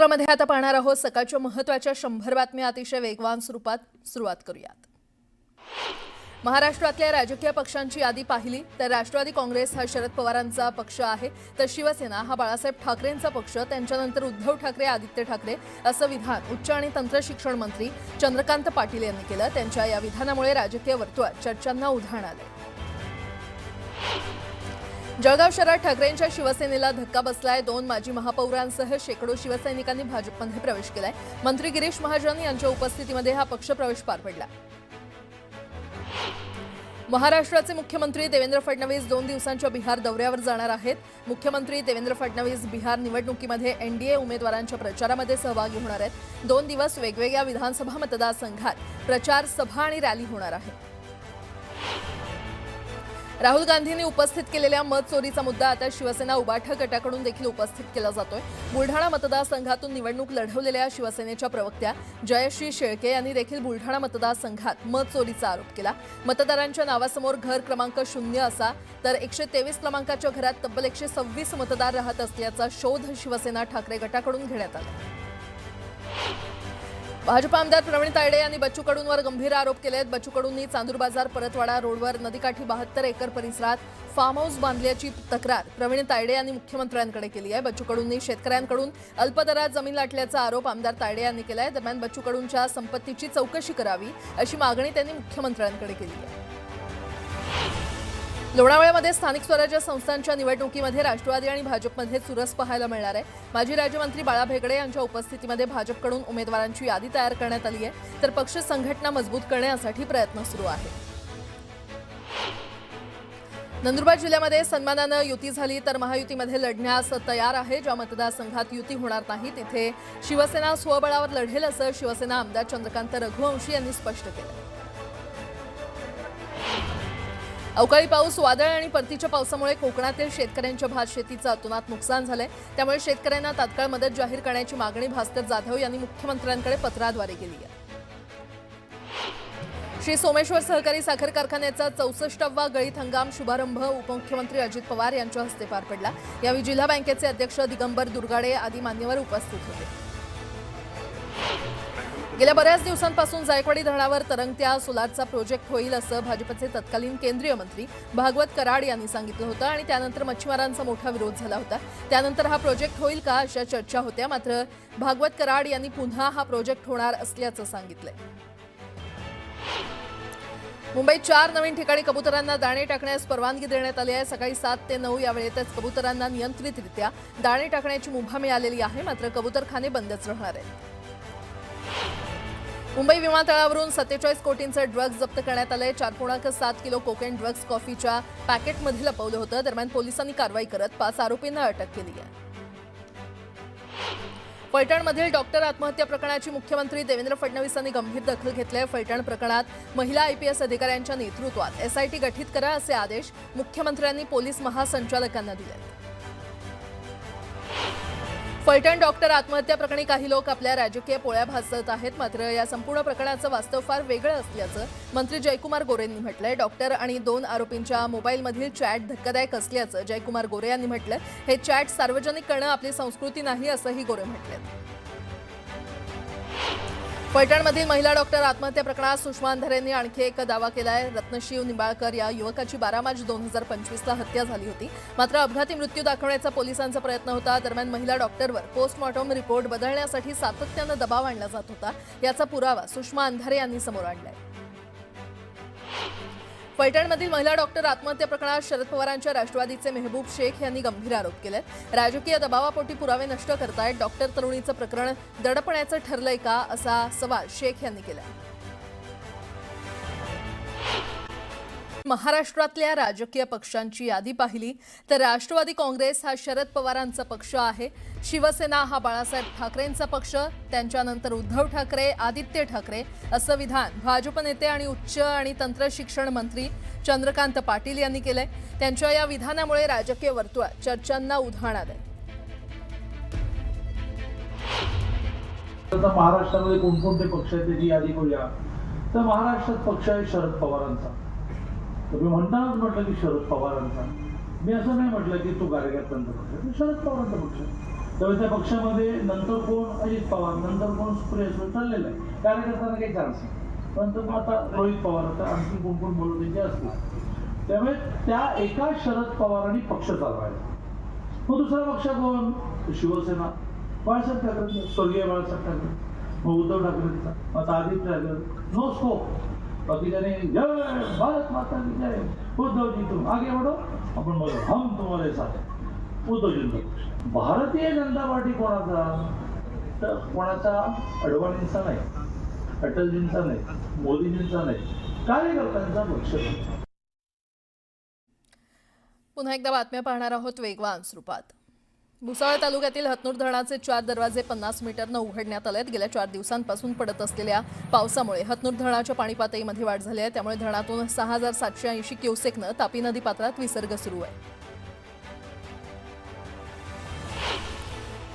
मध्ये आता पाहणार आहोत सकाळच्या महत्त्वाच्या 100 बातम्या अतिशय वेगवान स्वरूपात सुरुवात करूयात। महाराष्ट्रातल्या राजकीय पक्षांची यादी पाहिली तर राष्ट्रवादी काँग्रेस हा शरद पवारांचा पक्ष आहे, तर शिवसेना हा बाळासाहेब ठाकरेंचा पक्ष, त्यांच्यानंतर उद्धव ठाकरे, आदित्य ठाकरे असं विधान उच्च आणि तंत्र शिक्षण मंत्री चंद्रकांत पाटील यांनी केलं। त्यांच्या या विधानामुळे राजकीय वर्तुळात चर्चांना उधाण आलं। जळगाव शहरात ठाकरेंच्या शिवसेनेला धक्का बसलाय। 2 माजी महापौरांसह शेकडो शिवसैनिकांनी भाजपमध्ये प्रवेश केलाय। मंत्री गिरीश महाजन यांच्या उपस्थितीमध्ये हा पक्ष प्रवेश पार पडला। महाराष्ट्राचे मुख्यमंत्री देवेंद्र फडणवीस 2 दिवसांच्या बिहार दौऱ्यावर जाणार आहेत। मुख्यमंत्री देवेंद्र फडणवीस बिहार निवडणुकीमध्ये एनडीए उमेदवारांच्या प्रचारामध्ये सहभागी होणार आहेत। 2 दिवस वेगवेगळ्या विधानसभा मतदारसंघात प्रचार सभा आणि रॅली होणार आहे। राहुल गांधींनी उपस्थित केलेल्या मत चोरीचा मुद्दा आता शिवसेना उबाठा गटाकडून देखील उपस्थित केला जातोय। बुलढाणा मतदारसंघातून निवडणूक लढवलेल्या शिवसेनेच्या प्रवक्त्या जयश्री शेळके यांनी देखील बुलढाणा मतदारसंघात मत चोरीचा आरोप केला। मतदारांच्या नावासमोर घर क्रमांक 0 असा तर 123 क्रमांकाच्या घरात तब्बल 126 मतदार राहत असल्याचा शोध शिवसेना ठाकरे गटाकडून घेण्यात आला। भाजप आमदार प्रवीण तायडे यांनी बच्चू कडूंवर गंभीर आरोप केले आहेत। बच्चू कडूंनी चांदूर बाजार परतवाडा रोडवर नदीकाठी 72 एकर परिसरात फार्म हाऊस बांधल्याची तक्रार प्रवीण तायडे यांनी मुख्यमंत्र्यांकडे केली आहे। बच्चू कडूंनी शेतकऱ्यांकडून अल्पदरात जमीन लाटल्याचा आरोप आमदार तायडे यांनी केला आहे। दरम्यान बच्चू कडूंच्या संपत्तीची चौकशी करावी अशी मागणी त्यांनी मुख्यमंत्र्यांकडे केली आहे। लोणावळ्यामध्ये स्थानिक स्वराज्य संस्थांच्या निवडणुकीमध्ये राष्ट्रवादी आणि भाजपमध्ये चुरस पाहायला मिळणार आहे। माजी राज्यमंत्री बाळा भेगडे यांच्या उपस्थितीमध्ये भाजपकडून उमेदवारांची यादी तयार करण्यात आली आहे, तर पक्ष संघटना मजबूत करण्यासाठी प्रयत्न सुरू आहेत। नंदुरबार जिल्ह्यामध्ये सन्मानानं युती झाली तर महायुतीमध्ये लढण्यास तयार आहे। ज्या मतदारसंघात युती होणार नाही तिथे शिवसेना स्वबळावर लढेल असं शिवसेना आमदार चंद्रकांत रघुवंशी यांनी स्पष्ट केलं। अवकाळी पाऊस, वादळ आणि परतीच्या पावसामुळे कोकणातील शेतकऱ्यांच्या भात शेतीचं अतोनात नुकसान झालंय। त्यामुळे शेतकऱ्यांना तात्काळ मदत जाहीर करण्याची मागणी भास्कर जाधव यांनी मुख्यमंत्र्यांकडे पत्राद्वारे केली आहे। श्री सोमेश्वर सहकारी साखर कारखान्याचा 64वा गळीत हंगाम शुभारंभ उपमुख्यमंत्री अजित पवार यांच्या हस्ते पार पडला। यावेळी जिल्हा बँकेचे अध्यक्ष दिगंबर दुर्गाडे आदी मान्यवर उपस्थित होते। गेल्या बऱ्याच दिवसांपासून जायकवाडी धरणावर तरंगत्या सोलारचा प्रोजेक्ट होईल असं भाजपचे तत्कालीन केंद्रीय मंत्री भागवत कराड यांनी सांगितलं होतं आणि त्यानंतर मच्छीमारांचा मोठा विरोध झाला होता। त्यानंतर हा प्रोजेक्ट होईल का अशा चर्चा होत्या, मात्र भागवत कराड यांनी पुन्हा हा प्रोजेक्ट होणार असल्याचं सांगितलंय। मुंबईत 4 नवीन ठिकाणी कबुतरांना दाणे टाकण्यास परवानगी देण्यात आली आहे। सकाळी 7 ते 9 या वेळेतच कबुतरांना नियंत्रितरित्या दाणे टाकण्याची मुभा मिळालेली आहे, मात्र कबुतरखाने बंदच राहणार आहेत। मुंबई विमानतळावरून 47 कोटींचे ड्रग्ज जप्त करण्यात आले। 4.7 किलो कोकेन ड्रग्ज कॉफीच्या पॅकेटमध्ये लपवलं होतं। दरम्यान पोलिसांनी कारवाई करत 5 आरोपींना अटक केली आहे। फलटणमधील डॉक्टर आत्महत्या प्रकरणाची मुख्यमंत्री देवेंद्र फडणवीसांनी गंभीर दखल घेतली आहे। फलटण प्रकरणात महिला आयपीएस अधिकाऱ्यांच्या नेतृत्वात एसआयटी गठीत करा असे आदेश मुख्यमंत्र्यांनी पोलीस महासंचालकांना दिले। फलटण डॉक्टर आत्महत्या प्रकरणी काही लोक आपल्या राजकीय पोळ्या भासवत आहेत, मात्र या संपूर्ण प्रकरणाचं वास्तव फार वेगळं असल्याचं मंत्री जयकुमार गोरेंनी म्हटलंय। डॉक्टर आणि 2 आरोपींच्या मोबाईलमधील चॅट धक्कादायक असल्याचं जयकुमार गोरे यांनी म्हटलं। हे चॅट सार्वजनिक करणं आपली संस्कृती नाही असंही गोरे म्हटले। फलटणमधील महिला डॉक्टर आत्महत्या प्रकरणात सुषमा अंधारेंनी आणखी एक दावा केलाय। रत्नशिव निंबाळकर या युवकाची 12 मार्च 2025ला हत्या झाली होती, मात्र अपघाती मृत्यू दाखवण्याचा पोलिसांचा प्रयत्न होता। दरम्यान महिला डॉक्टरवर पोस्टमॉर्टम रिपोर्ट बदलण्यासाठी सातत्यानं दबाव आणला जात होता, याचा पुरावा सुषमा अंधारे यांनी समोर आणलाय। फलटणमधील महिला डॉक्टर आत्महत्या प्रकरणात शरद पवारांच्या राष्ट्रवादीचे मेहबूब शेख यांनी गंभीर आरोप केलेत। राजकीय दबावापोटी पुरावे नष्ट करतायत। डॉक्टर तरुणीचं प्रकरण दडपण्याचं ठरलंय का असा सवाल शेख यांनी केला। महाराष्ट्रातल्या राजकीय पक्षांची यादी पाहिली तर राष्ट्रवादी काँग्रेस हा शरद पवारांचा पक्ष आहे। शिवसेना हा बाळासाहेब ठाकरेंचा पक्ष, त्यांच्यानंतर उद्धव ठाकरे, आदित्य ठाकरे असं विधान भाजप नेते आणि उच्च आणि तंत्र शिक्षण मंत्री चंद्रकांत पाटील यांनी केलंय। त्यांच्या या विधानामुळे राजकीय वर्तुळात चर्चांना उधाण आलंय। महाराष्ट्रामध्ये कोणकोणते पक्ष आहेत त्याची यादी करूया तर महाराष्ट्रात पक्ष आहे शरद पवारांचा। तुम्ही म्हणतानाच म्हटलं की शरद पवारांचा, मी असं नाही म्हटलं की तो कार्यकर्त्यांचा पक्ष, शरद पवारांचा पक्ष। त्यामुळे त्या पक्षामध्ये नंतर कोण अजित पवार, नंतर कोण सुप्रिया सुळे चाललेलं आहे. कार्यकर्त्यांना काही चान्स नाही. नंतर मग आता रोहित पवार, आता आणखी कोण कोण बोलवण्याचे असतील. त्यामुळे त्या एका शरद पवारांनी पक्ष चालवायचा. मग दुसरा पक्ष कोण? शिवसेना, बाळासाहेब ठाकरे, स्वर्गीय बाळासाहेब ठाकरे, मग उद्धव ठाकरेंचा, आता आदित्य ठाकरे, नो स्कोप. बाकीच्याने जय भारत माता की जय, उद्धवजी तुम आगे बढ़ो, आपण बोलो हम तुम्हारे साथ हैं. उद्धवजी. भारतीय जनता पार्टी कोणाचा? तर कोणाचा? अडवाणींचा नाही, अटलजींचा नाही, मोदीजींचा नाही, कार्यकर्त्यांचा पक्ष. पुन्हा एकदा बातम्या पाहणार आहोत वेगवान स्वरूपात. भुसावळ तालुक्यातील हतनूर धरणाचे 4 दरवाजे 50 मीटरनं उघडण्यात आले आहेत. गेल्या 4 दिवसांपासून पडत असलेल्या पावसामुळे हतनूर धरणाच्या पाणी पातळीमध्ये वाढ झाली आहे. त्यामुळे धरणातून 6780 क्युसेकनं तापी नदी पात्रात विसर्ग सुरू आहे.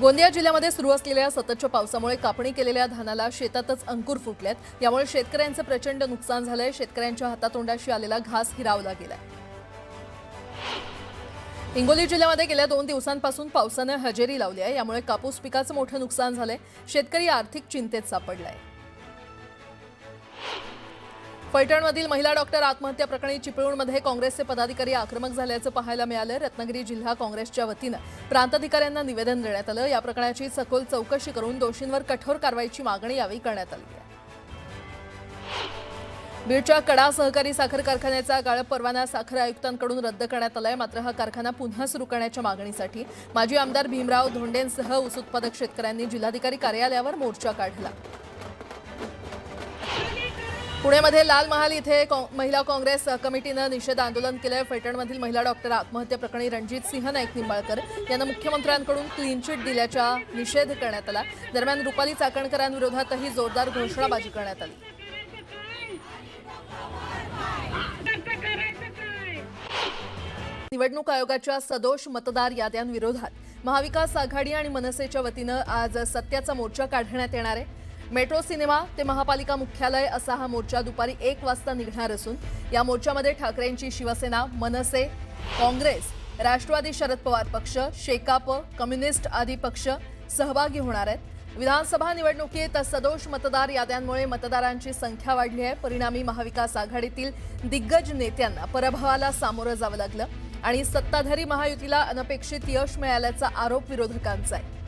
गोंदिया जिल्ह्यामध्ये सुरू असलेल्या सततच्या पावसामुळे कापणी केलेल्या धानाला शेतातच अंकुर फुटलेत. यामुळे शेतकऱ्यांचं प्रचंड नुकसान झालंय. शेतकऱ्यांच्या हातातोंडाशी आलेला घास हिरावला गेलाय. हिंगोली जिल्ह्यामध्ये गेल्या 2 दिवसांपासून पावसानं हजेरी लावली आहे. यामुळे कापूस पिकाचं मोठं नुकसान झालंय. शेतकरी आर्थिक चिंतेत सापडलाय. फलटणमधील महिला डॉक्टर आत्महत्या प्रकरणी चिपळूणमध्ये काँग्रेसचे पदाधिकारी आक्रमक झाल्याचं पाहायला मिळालं. रत्नागिरी जिल्हा काँग्रेसच्या वतीनं प्रांताधिकाऱ्यांना निवेदन देण्यात आलं. या प्रकरणाची सखोल चौकशी करून दोषींवर कठोर कारवाईची मागणी यावेळी करण्यात आली आहे. बीडच्या कडा सहकारी साखर कारखान्याचा गाळप परवाना साखर आयुक्तांकडून रद्द करण्यात आलाय. मात्र हा कारखाना पुन्हा सुरू करण्याच्या मागणीसाठी माजी आमदार भीमराव धोंडेंसह ऊस उत्पादक शेतकऱ्यांनी जिल्हाधिकारी कार्यालयावर मोर्चा काढला. पुण्यामध्ये लाल महाल इथे महिला काँग्रेस कमिटीनं निषेध आंदोलन केलंय. फलटणमधील महिला डॉक्टर आत्महत्या प्रकरणी रणजित सिंह नाईक निंबाळकर यांना मुख्यमंत्र्यांकडून क्लीन चिट दिल्याचा निषेध करण्यात आला. दरम्यान रुपाली चाकणकरांविरोधातही जोरदार घोषणाबाजी करण्यात आली. निवडणूक आयोगाच्या सदोष मतदार याद्यांविरोधात महाविकास आघाडी आणि मनसेच्या वतीनं आज सत्याचा मोर्चा काढण्यात येणार आहे. मेट्रो सिनेमा ते महापालिका मुख्यालय असा हा मोर्चा दुपारी 1 वाजता निघणार असून या मोर्चामध्ये ठाकरेंची शिवसेना, मनसे, काँग्रेस, राष्ट्रवादी शरद पवार पक्ष, शेकाप, कम्युनिस्ट आदी पक्ष सहभागी होणार आहेत. विधानसभा निवडणुकीत सदोष मतदार याद्यांमुळे मतदारांची संख्या वाढली आहे. परिणामी महाविकास आघाडीतील दिग्गज नेत्यांना पराभवाला सामोरं जावं लागलं आणि सत्ताधारी महायुतीला अनपेक्षित यश मिळाल्याचा आरोप विरोधकांचा आहे.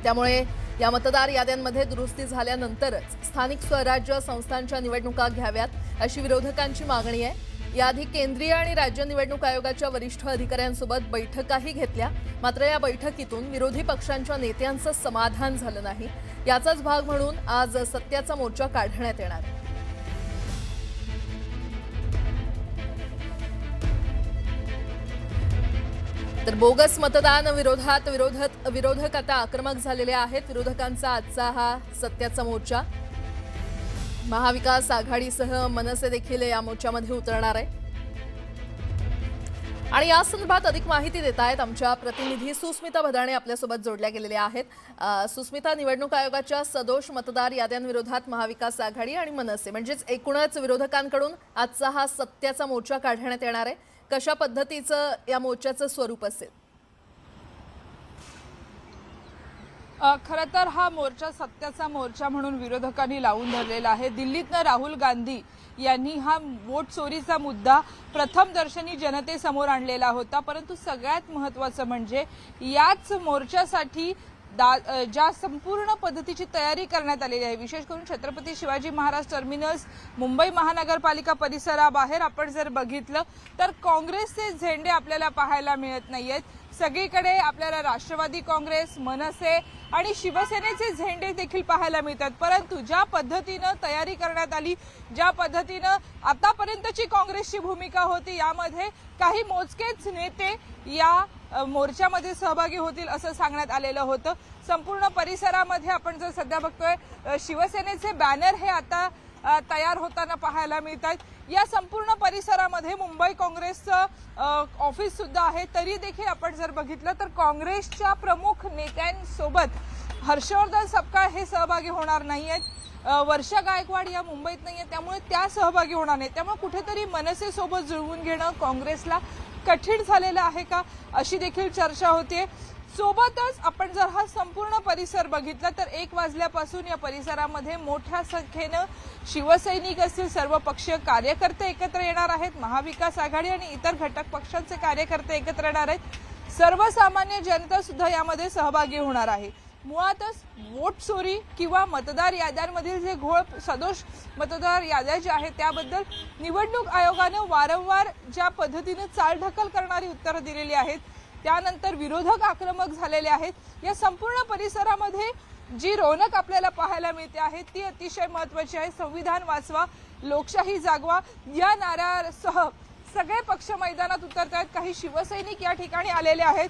त्यामुळे या मतदार याद्यांमध्ये दुरुस्ती झाल्यानंतरच स्थानिक स्वराज्य संस्थांच्या निवडणुका घ्याव्यात अशी विरोधकांची मागणी आहे. याआधी केंद्रीय आणि राज्य निवडणूक आयोगाच्या वरिष्ठ अधिकाऱ्यांसोबत बैठकाही घेतल्या. मात्र या बैठकीतून विरोधी पक्षांच्या नेत्यांचं समाधान झालं नाही. याचाच भाग म्हणून आज सत्याचा मोर्चा काढण्यात येणार आहे. तर बोगस मतदान विरोधात विरोधक आता आक्रमक झालेले आहेत. विरोधकांचा आजचा हा सत्याचा मोर्चा. महाविकास आघाडीसह मनसे देखील या मोर्चामध्ये उतरणार आहे. आणि या संदर्भात अधिक माहिती देत आहेत आमच्या प्रतिनिधी सुस्मिता भदाणे आपल्यासोबत जोडल्या गेलेल्या आहेत. सुस्मिता, निवडणूक आयोगाच्या सदोष मतदार याद्यांविरोधात महाविकास आघाडी आणि मनसे म्हणजेच एकूणच विरोधकांकडून आजचा हा सत्याचा मोर्चा काढण्यात येणार आहे. कशा पद्धतीचं या मोर्चाचं स्वरूप असेल? खरं तर हा मोर्चा सत्याचा मोर्चा म्हणून विरोधकांनी लावून धरलेला आहे. दिल्लीतनं राहुल गांधी यांनी हा वोट चोरीचा मुद्दा प्रथम दर्शनी जनतेसमोर आणलेला होता. परंतु सगळ्यात महत्त्वाचं म्हणजे याच मोर्चासाठी ज्या संपूर्ण पद्धतीची तयारी करण्यात आलेली आहे, विशेष करून छत्रपती शिवाजी महाराज टर्मिनस, मुंबई महानगरपालिका परिसराबाहेर आपण जर बघितलं तर काँग्रेसचे झेंडे आपल्याला पाहायला मिळत नाहीयेत. सगळीकडे आपल्याला राष्ट्रवादी काँग्रेस, मनसे आणि शिवसेनेचे झेंडे देखील पाहायला मिळतात. परंतु ज्या पद्धतीनं तयारी करण्यात आली, ज्या पद्धतीनं आतापर्यंतची काँग्रेसची भूमिका होती, यामध्ये काही मोजकेच नेते या मोर्चामध्ये सहभागी होतील असं सांगण्यात आलेलं होतं. संपूर्ण परिसरामध्ये आपण जर सध्या बघतोय शिवसेनेचे बॅनर हे आता तयार होताना पाहायला मिळतात. या संपूर्ण परिसरामध्ये मुंबई काँग्रेसचं ऑफिस सुद्धा आहे. तरी देखील आपण जर बघितलं तर काँग्रेसच्या प्रमुख नेत्यांसोबत हर्षवर्धन सपकाळ हे सहभागी होणार नाहीयेत. वर्षा गायकवाड या मुंबईत नाहीये, त्यामुळे त्या सहभागी होणार नाहीत. त्यामुळे कुठेतरी मनसेसोबत जुळवून घेणं काँग्रेसला कठीण झालेलं आहे का, अशी देखील चर्चा होते. सोबतच आपण जर हा संपूर्ण परिसर बघितला तर 1 वाजल्यापासून या परिसरामध्ये मोठ्या संख्येनं शिवसैनिक असतील, सर्व पक्षीय कार्यकर्ते एकत्र येणार आहेत, महाविकास आघाडी आणि इतर घटक पक्षांचे कार्यकर्ते एकत्र येणार आहेत, सर्वसामान्य जनता सुद्धा यामध्ये सहभागी होणार आहे। मुळातच वोट चोरी किंवा मतदार याद्यांमधील जे घोळ, सदोष मतदार याद्या ज्या आहेत त्याबद्दल निवडणूक आयोगानं वारंवार ज्या पद्धतीने चालढकल करणारी उत्तरं दिलेली आहेत, त्यानंतर विरोधक आक्रमक झालेले आहेत। या संपूर्ण परिसरामध्ये जी रौनक आपल्याला पाहायला मिळते आहे ती अतिशय महत्त्वाची आहे। संविधान वाचवा, लोकशाही जागवा या नाऱ्यासह सगळे पक्ष मैदानात उतरत आहेत। काही शिवसैनिक या ठिकाणी आलेले आहेत।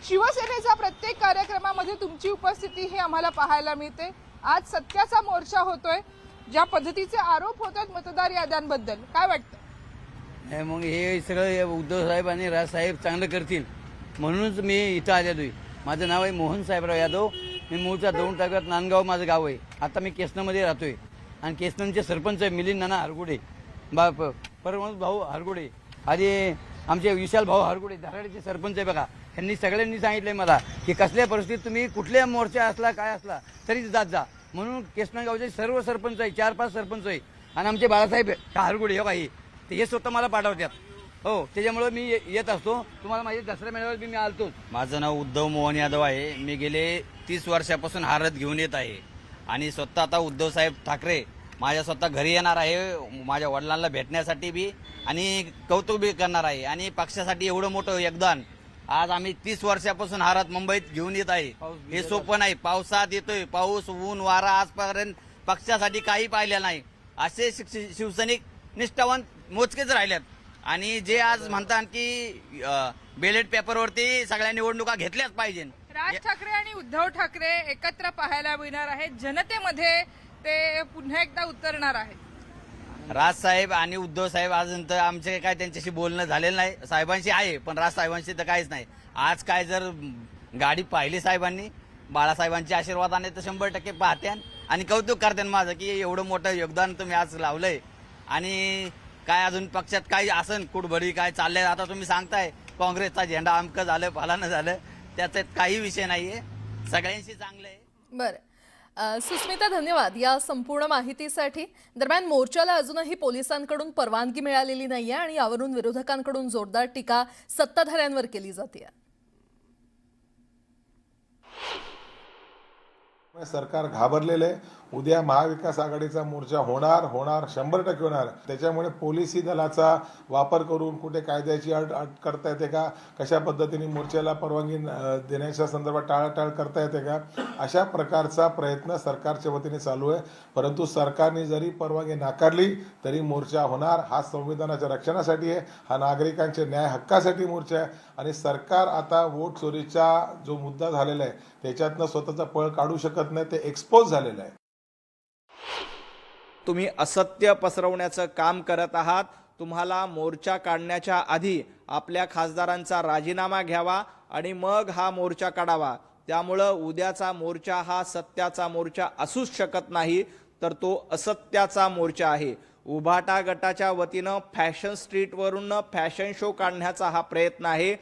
शिवसेनेचा प्रत्येक कार्यक्रमामध्ये तुमची उपस्थिती हे आम्हाला पाहायला मिळते। आज सत्याचा मोर्चा होतोय, ज्या पद्धतीचे आरोप होतात मतदार याद्यांबद्दल, काय वाटतं? मग हे सगळं उद्धव साहेब आणि राज साहेब चांगलं करतील म्हणूनच मी इथं आलेलोय। माझं नाव आहे मोहन साहेबराव यादव, मी मूळचा दौंड तालुक्यात नांदगाव माझं गाव आहे। आता मी केसनमध्ये राहतोय आणि केसनचे सरपंच आहे मिलिंद नाना हरगुडे, परमहंस भाऊ हरगुडे आणि आमचे विशाल भाऊ हरगुडे धाराडीचे सरपंच आहे बघा। यांनी सगळ्यांनी सांगितलंय मला की कसल्या परिस्थितीत तुम्ही कुठल्या मोर्चा असला काय असला तरी जात जा म्हणून। केसनगावचे सर्व सरपंच आहे, 4-5 सरपंच आहे आणि आमचे बाळासाहेब हरगुडे हे काही हे स्वतः मला पाठवतात। हो, त्याच्यामुळे मी येत असतो। तुम्हाला माझ्या दसरा मेळाव्यात मी आलतो। माझं नाव उद्धव मोहन यादव आहे। मी गेले 30 वर्षापासून हा रथ घेऊन येत आहे आणि स्वतः आता उद्धव साहेब ठाकरे माझ्या स्वतः घरी येणार आहे, माझ्या वडिलांना भेटण्यासाठी बी आणि कौतुक बी करणार आहे आणि पक्षासाठी एवढं मोठं योगदान आज आम्ही 30 वर्षापासून हा रथ मुंबईत घेऊन येत आहे। हे सोपं नाही, पावसात येतोय, पाऊस ऊन वारा आजपर्यंत पक्षासाठी काही पाहिलं नाही। असे शिवसैनिक निष्ठावंत मोजकेच राहिल्यात आणि जे आज म्हणतात की बॅलेट पेपरवरती सगळ्या निवडणुका घेतल्याच पाहिजे। राज ठाकरे आणि उद्धव ठाकरे एकत्र पाहायला मिळणार आहेत, जनतेमध्ये ते पुन्हा एकदा उतरणार आहेत। राज साहेब आणि उद्धव साहेब अजून तर आमचे काय त्यांच्याशी बोलणं झालेलं नाही, साहेबांशी आहे पण राज साहेबांशी तर काहीच नाही। आज काय जर गाडी पाहिली साहेबांनी, बाळासाहेबांच्या आशीर्वादाने तर 100% पाहत्यान आणि कौतुक करत्यान माझं की एवढं मोठं योगदान तुम्ही आज लावलंय। आणि काय अजून पक्षात काही असन कुठभरी काय चाललंय, आता तुम्ही सांगताय काँग्रेसचा झेंडा अमकं झालं फलानं झालं, त्याच्यात काही विषय नाहीये, सगळ्यांशी चांगलं आहे। बरं, सुस्मिता धन्यवाद या संपूर्ण माहितीसाठी। दरम्यान मोर्चाला अजूनही पोलिसांकडून परवानगी मिळालेली नाहीये आणि यावरून विरोधकांकडून जोरदार टीका सत्ताधाऱ्यांवर केली जाते। सरकार घाबरलेले आहे। उद्या महाविकास आघाडीचा मोर्चा होणार 100% होणार। त्याच्यामुळे पोलिसी दलाचा वापर करून कुठे कायद्याची अट करता येते का, कशा पद्धतीने मोर्चाला परवानगी देण्याच्या संदर्भात टाळाटाळ करता येते का, अशा प्रकारचा प्रयत्न सरकारच्या वतीने चालू आहे। परंतु सरकारने जरी परवानगी नाकारली तरी मोर्चा होणार। हा संविधानाच्या रक्षणासाठी आहे, हा नागरिकांच्या न्याय हक्कासाठी मोर्चा आहे आणि सरकार आता वोट चोरीचा जो मुद्दा झालेला आहे त्याच्यातनं स्वतःचा पळ काढू शकत नाही, ते एक्सपोज झालेलं आहे। तुम्ही असत्य पसरवण्याचं काम करत आहात। तुम्हाला मोर्चा काढण्याच्या आधी आपल्या खासदारांचा राजीनामा घ्यावा आणि मग हा मोर्चा काढावा। त्यामुळं उद्याचा मोर्चा हा सत्याचा मोर्चा असूच शकत नाही, तर तो असत्याचा मोर्चा आहे। उभाटा गटाच्या वतीनं फॅशन स्ट्रीटवरून फॅशन शो काढण्याचा हा प्रयत्न आहे।